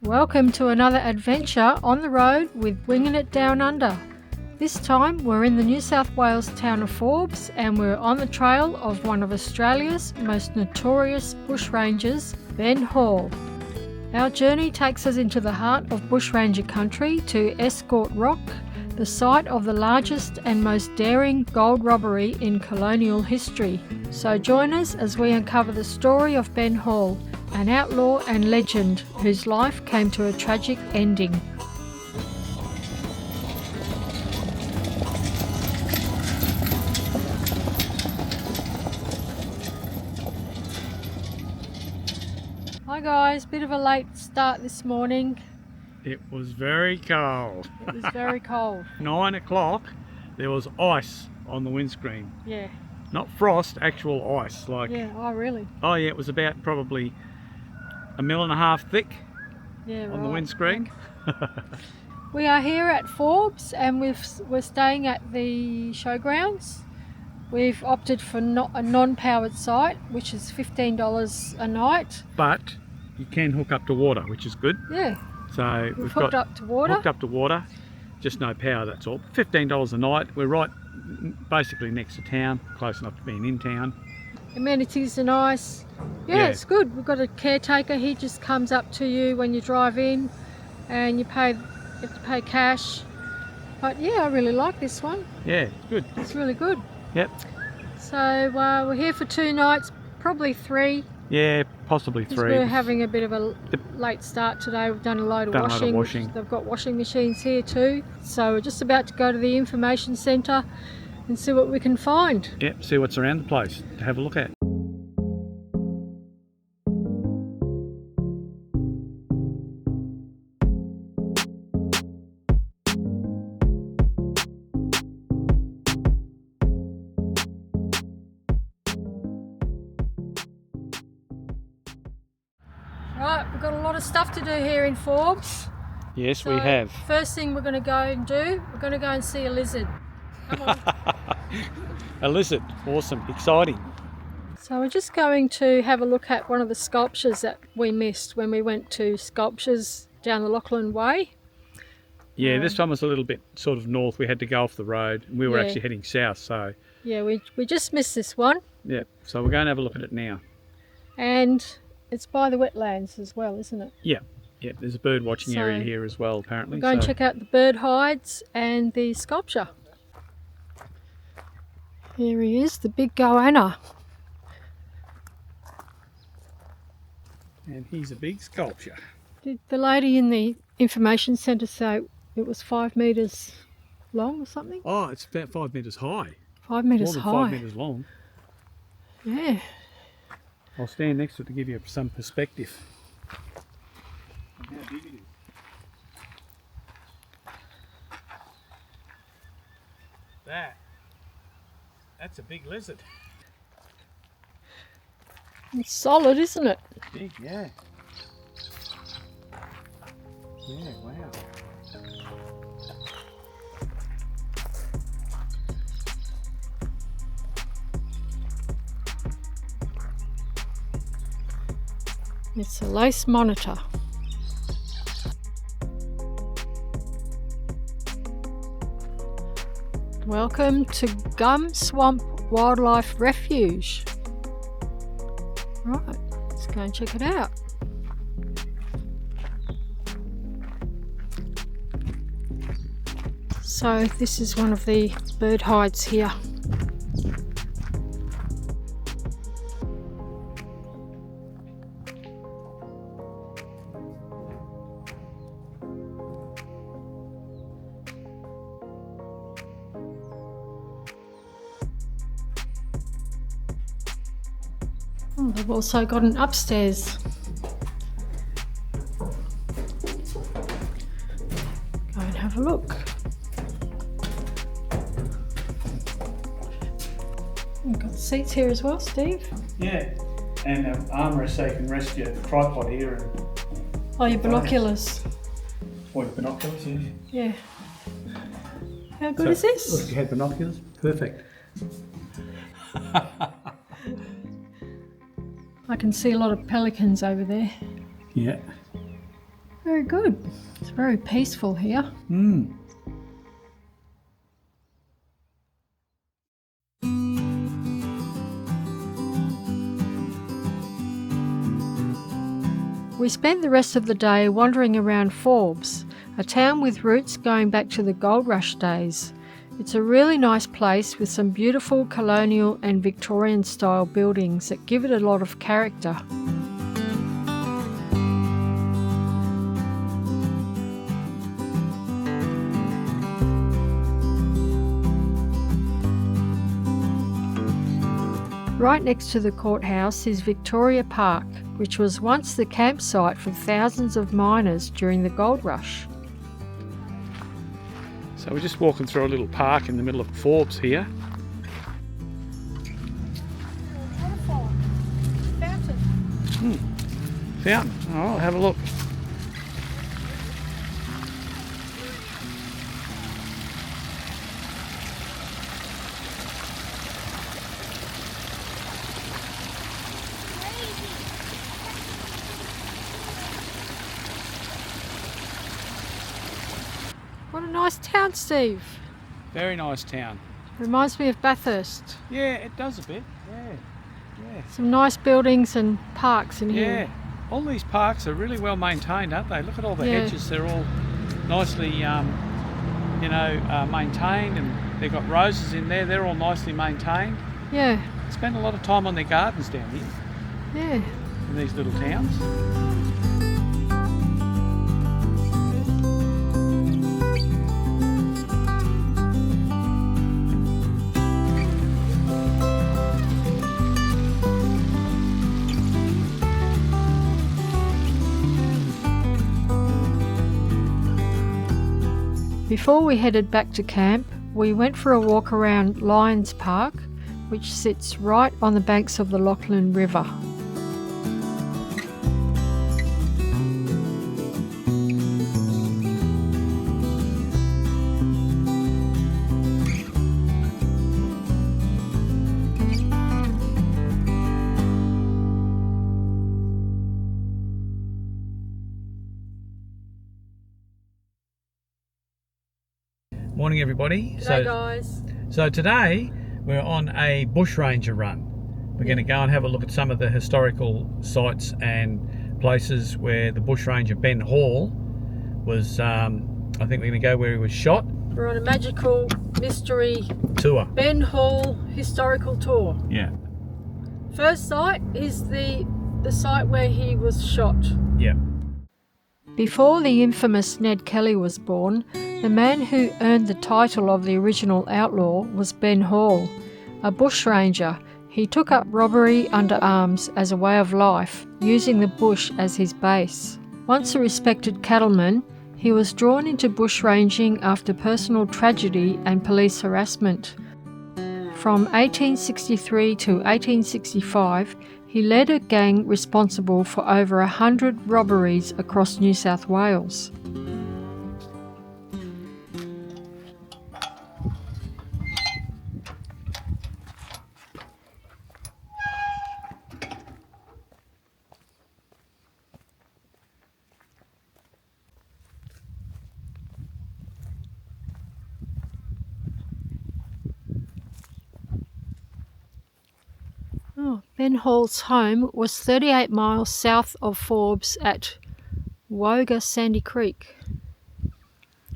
Welcome to another adventure on the road with Winging It Down Under. This time we're in the New South Wales town of Forbes and we're on the trail of one of Australia's most notorious bushrangers, Ben Hall. Our journey takes us into the heart of bushranger country to Escort Rock, the site of the largest and most daring gold robbery in colonial history. So join us as we uncover the story of Ben Hall, an outlaw and legend whose life came to a tragic ending. Hi guys, bit of a late start this morning. It was very cold. It was very cold. 9 o'clock, there was ice on the windscreen. Yeah. Not frost, actual ice. Yeah, oh really? Oh yeah, it was about probably 1.5 mil thick. Yeah, on the windscreen. We are here at Forbes and we're staying at the showgrounds. We've opted for a non-powered site, which is $15 a night. But you can hook up to water, which is good. Yeah. So we've hooked up to water. Hooked up to water, just no power, that's all. $15 a night. We're right basically next to town, close enough to being in town. Amenities are nice. Yeah, it's good. We've got a caretaker. He just comes up to you when you drive in and you have to pay cash. But yeah, I really like this one. Yeah, it's good. It's really good. Yep. So we're here for 2 nights, probably 3. Yeah, possibly 3. We're having a bit of a late start today. We've done a load of washing. They've got washing machines here too. So we're just about to go to the information centre and see what we can find. Yep, see what's around the place to have a look at. Right, we've got a lot of stuff to do here in Forbes. Yes, so we have. First thing we're going to go and do, we're going to go and see a lizard. Come on. A lizard, awesome, exciting. So we're just going to have a look at one of the sculptures that we missed when we went to sculptures down the Lachlan Way. Yeah, this time was a little bit sort of north. We had to go off the road and we were actually heading south, so... Yeah, we just missed this one. Yeah, so we're going to have a look at it now. And it's by the wetlands as well, isn't it? Yeah, yeah. There's a bird watching area here as well, apparently. We'll go and check out the bird hides and the sculpture. Here he is, the big goanna. And he's a big sculpture. Did the lady in the information centre say it was 5 metres long or something? Oh, it's about 5 metres high. 5 metres high. More than 5 metres long. Yeah. I'll stand next to it to give you some perspective. How big it is. That's a big lizard. It's solid, isn't it? It's big, yeah. Yeah, wow. It's a lace monitor. Welcome to Gum Swamp Wildlife Refuge. Right, let's go and check it out. So this is one of the bird hides here. Oh, they've also got an upstairs. Go and have a look. We've got seats here as well, Steve. Yeah, and an armourer so you can rest your tripod here. And oh, your binoculars. Or your binoculars, yeah. Yeah. How good is this? Look, if you had binoculars, perfect. I can see a lot of pelicans over there. Yeah. Very good. It's very peaceful here. We spent the rest of the day wandering around Forbes, a town with roots going back to the gold rush days. It's a really nice place with some beautiful colonial and Victorian style buildings that give it a lot of character. Right next to the courthouse is Victoria Park, which was once the campsite for thousands of miners during the gold rush. So we're just walking through a little park in the middle of Forbes here. Waterfall. Fountain. Fountain. Oh, I'll have a look. What a nice town, Steve. Very nice town. Reminds me of Bathurst. Yeah, it does a bit. Yeah. Some nice buildings and parks in here. Yeah. All these parks are really well maintained, aren't they? Look at all the hedges. They're all nicely, maintained, and they've got roses in there. They're all nicely maintained. Yeah. Spend a lot of time on their gardens down here Yeah. in these little towns. Before we headed back to camp, we went for a walk around Lyons Park, which sits right on the banks of the Lachlan River. Morning, everybody. G'day, guys. So today we're on a bushranger run. We're going to go and have a look at some of the historical sites and places where the bushranger Ben Hall was. I think we're going to go where he was shot. We're on a magical mystery Tour. Ben Hall historical tour. Yeah. First site is the site where he was shot. Yeah. Before the infamous Ned Kelly was born, the man who earned the title of the original outlaw was Ben Hall, a bushranger. He took up robbery under arms as a way of life, using the bush as his base. Once a respected cattleman, he was drawn into bushranging after personal tragedy and police harassment. From 1863 to 1865, he led a gang responsible for over 100 robberies across New South Wales. Ben Hall's home was 38 miles south of Forbes at Wogga Sandy Creek.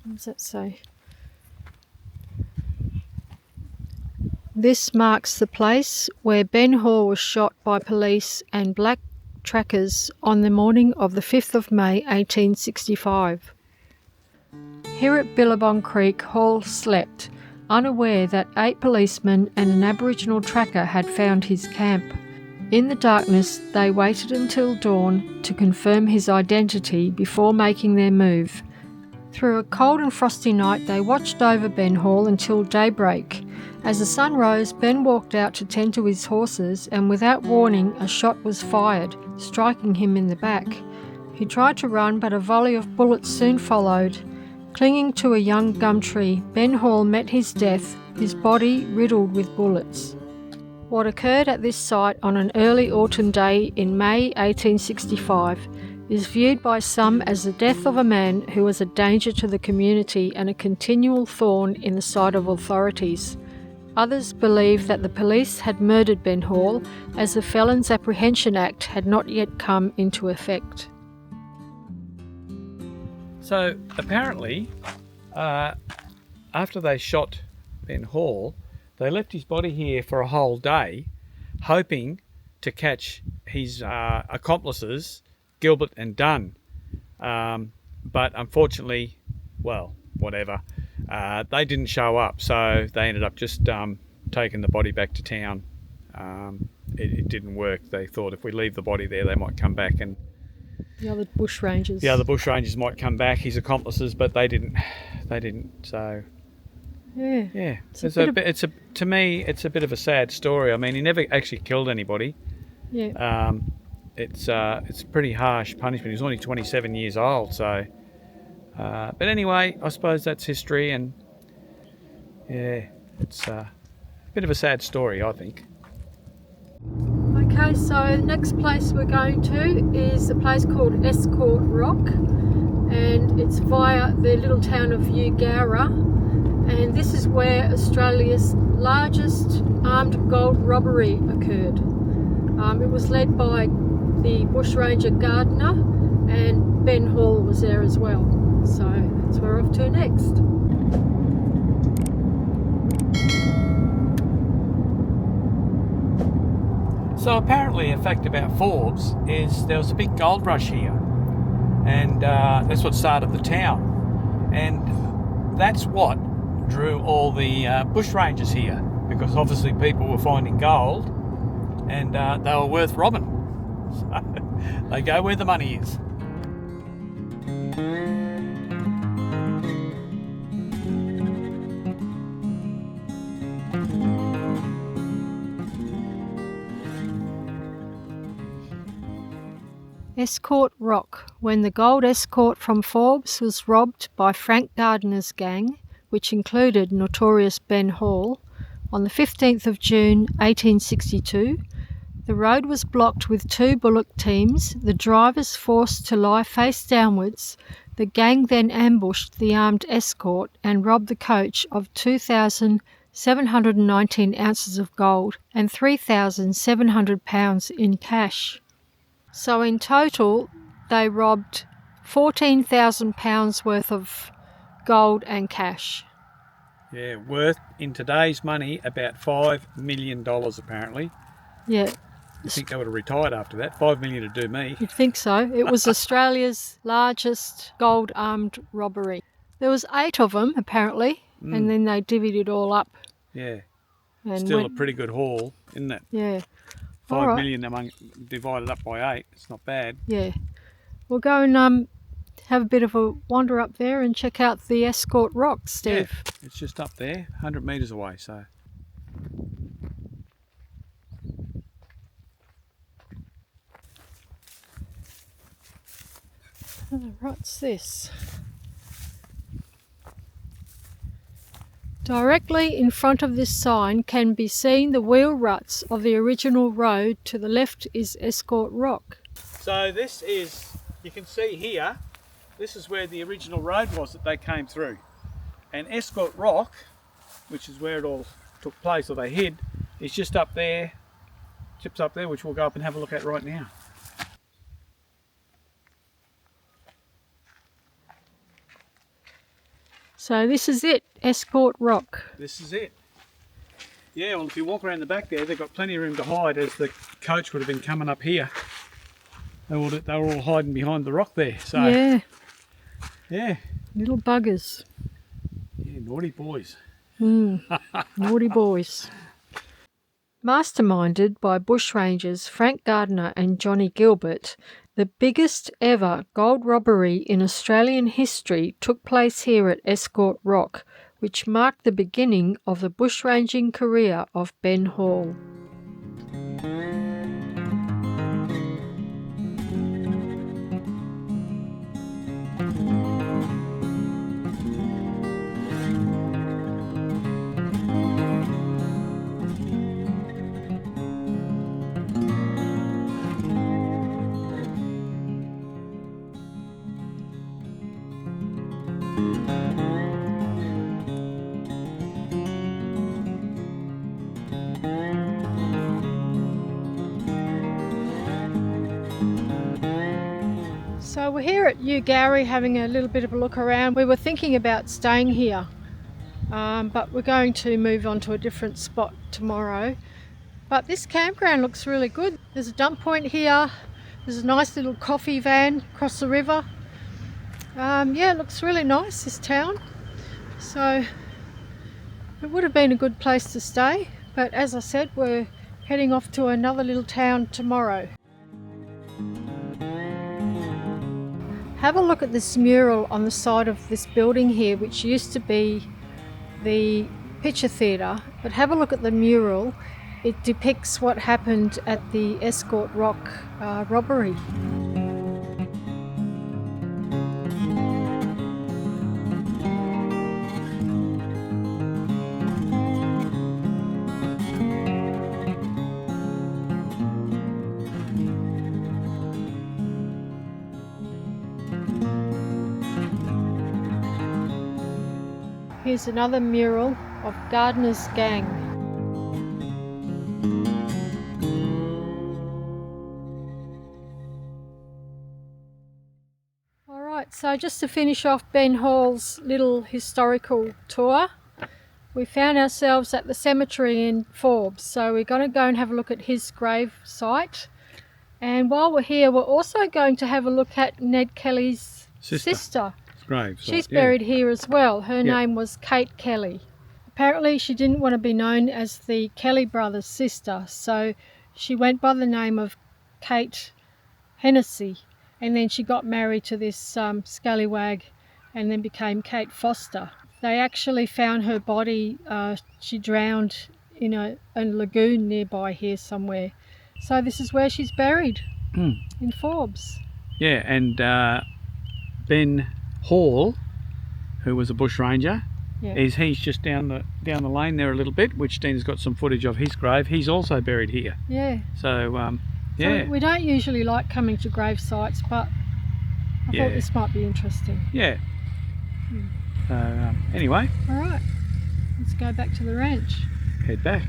What does that say? This marks the place where Ben Hall was shot by police and black trackers on the morning of the 5th of May 1865. Here at Billabong Creek, Hall slept, unaware that 8 policemen and an Aboriginal tracker had found his camp. In the darkness, they waited until dawn to confirm his identity before making their move. Through a cold and frosty night, they watched over Ben Hall until daybreak. As the sun rose, Ben walked out to tend to his horses, and without warning, a shot was fired, striking him in the back. He tried to run, but a volley of bullets soon followed. Clinging to a young gum tree, Ben Hall met his death, his body riddled with bullets. What occurred at this site on an early autumn day in May 1865 is viewed by some as the death of a man who was a danger to the community and a continual thorn in the side of authorities. Others believe that the police had murdered Ben Hall as the Felons Apprehension Act had not yet come into effect. So apparently, after they shot Ben Hall, they left his body here for a whole day, hoping to catch his accomplices, Gilbert and Dunn. But unfortunately, well, whatever, they didn't show up, so they ended up just taking the body back to town. It didn't work. They thought if we leave the body there, they might come back, and The other bushrangers. the other bushrangers might come back, his accomplices, but they didn't. So Yeah. to me, it's a bit of a sad story. I mean, he never actually killed anybody. Yeah. It's pretty harsh punishment. He was only 27 years old, so. But anyway, I suppose that's history, and yeah, it's a bit of a sad story, I think. Okay, so the next place we're going to is a place called Escort Rock, and it's via the little town of Eugowra, and this is where Australia's largest armed gold robbery occurred. It was led by the Bushranger Gardner, and Ben Hall was there as well. So that's where we're off to next. So apparently, a fact about Forbes is there was a big gold rush here, and that's what started the town, and that's what drew all the bushrangers here, because obviously people were finding gold, and they were worth robbing. So they go where the money is. Escort Rock, when the gold escort from Forbes was robbed by Frank Gardner's gang, which included notorious Ben Hall, on the 15th of June 1862, the road was blocked with 2 bullock teams, the drivers forced to lie face downwards. The gang then ambushed the armed escort and robbed the coach of 2,719 ounces of gold and £3,700 in cash. So in total, they robbed £14,000 worth of gold and cash. Yeah, worth in today's money about $5 million apparently. Yeah. You think they would have retired after that? $5 million to do me. You'd think so. It was Australia's largest gold armed robbery. There was 8 of them apparently, and then they divvied it all up. Yeah. And Still a pretty good haul, isn't it? Yeah. 5 million divided up by 8. It's not bad. Yeah. We'll go and have a bit of a wander up there and check out the Escort Rock, Steve. Yeah, it's just up there, 100 metres away, so. What's this? Directly in front of this sign can be seen the wheel ruts of the original road. To the left is Escort Rock. So this is, you can see here, this is where the original road was that they came through. And Escort Rock, which is where it all took place, or they hid, is just up there, tips up there, which we'll go up and have a look at right now. So this is it, Escort Rock. This is it. Yeah, well, if you walk around the back there, they've got plenty of room to hide, as the coach would have been coming up here. They were all hiding behind the rock there. So yeah, Little buggers. Yeah, naughty boys. Naughty boys. Masterminded by bushrangers Frank Gardner and Johnny Gilbert, the biggest ever gold robbery in Australian history took place here at Escort Rock, which marked the beginning of the bushranging career of Ben Hall. we're here at Gary having a little bit of a look around. We were thinking about staying here, but we're going to move on to a different spot tomorrow. But this campground looks really good. There's a dump point here. There's a nice little coffee van across the river. Yeah, it looks really nice, this town. So it would have been a good place to stay. But as I said, we're heading off to another little town tomorrow. Have a look at this mural on the side of this building here, which used to be the picture theatre. But have a look at the mural. It depicts what happened at the Escort rock robbery. Here's another mural of Gardner's gang. Alright, so just to finish off Ben Hall's little historical tour, we found ourselves at the cemetery in Forbes, so we're going to go and have a look at his grave site. And while we're here, we're also going to have a look at Ned Kelly's sister. Grave site, She's buried here as well. Her name was Kate Kelly. Apparently she didn't want to be known as the Kelly brothers' sister, so she went by the name of Kate Hennessy, and then she got married to this scallywag and then became Kate Foster. They actually found her body, she drowned in a lagoon nearby here somewhere. So this is where she's buried, in Forbes. Yeah, and Ben Hall, who was a bushranger, he's just down the lane there a little bit, which Dina's got some footage of his grave. He's also buried here. Yeah. So yeah. So we don't usually like coming to grave sites, but I thought this might be interesting. Yeah. So anyway. All right. Let's go back to the ranch. Head back.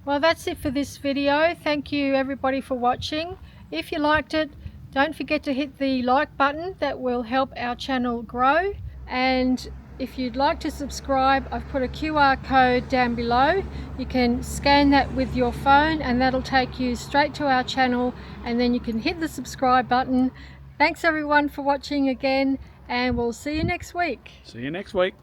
Well, that's it for this video. Thank you everybody for watching. If you liked it, don't forget to hit the like button. That will help our channel grow. And if you'd like to subscribe, I've put a QR code down below. You can scan that with your phone and that'll take you straight to our channel, and then you can hit the subscribe button. Thanks everyone for watching again, and we'll see you next week. See you next week.